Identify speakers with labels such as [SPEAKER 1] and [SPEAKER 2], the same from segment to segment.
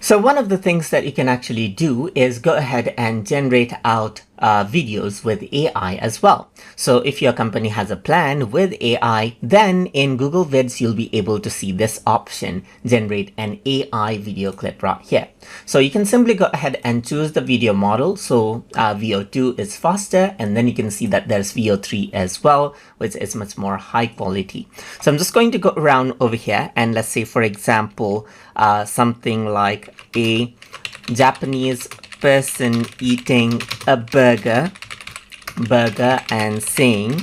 [SPEAKER 1] So one of the things that you can actually do is go ahead and generate out videos with AI as well. So if your company has a plan with AI, then in Google Vids, you'll be able to see this option, generate an AI video clip right here. So you can simply go ahead and choose the video model. So VO2 is faster, and then you can see that there's VO3 as well, which is much more high quality. So I'm just going to go around over here, and let's say, for example, something like a Japanese person eating a burger and saying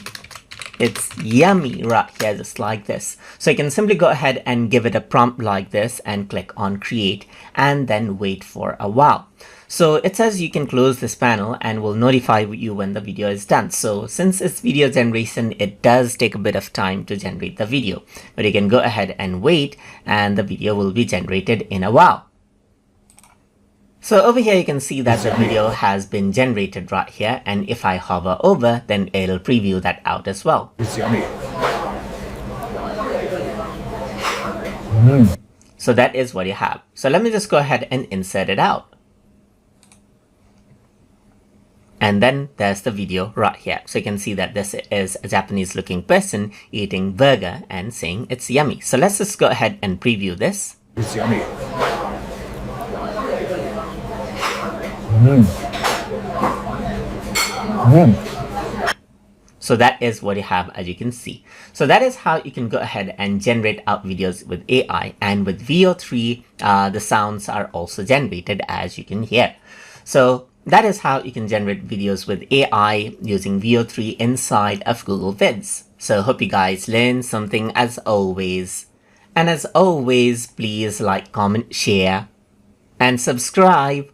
[SPEAKER 1] it's yummy right here, just like this. So you can simply go ahead and give it a prompt like this and click on create and then wait for a while. So it says you can close this panel and will notify you when the video is done. So since it's video generation, it does take a bit of time to generate the video, but you can go ahead and wait and the video will be generated in a while. So over here, you can see that the video has been generated right here. And if I hover over, then it'll preview that out as well.
[SPEAKER 2] It's yummy.
[SPEAKER 1] So that is what you have. So let me just go ahead and insert it out. And then there's the video right here. So you can see that this is a Japanese looking person eating burger and saying it's yummy. So let's just go ahead and preview this.
[SPEAKER 2] It's yummy.
[SPEAKER 1] So that is what you have, as you can see. So that is how you can go ahead and generate out videos with AI. And with VO3, the sounds are also generated, as you can hear. So that is how you can generate videos with AI using VO3 inside of Google Vids. So hope you guys learned something as always. And as always, please like, comment, share, and subscribe.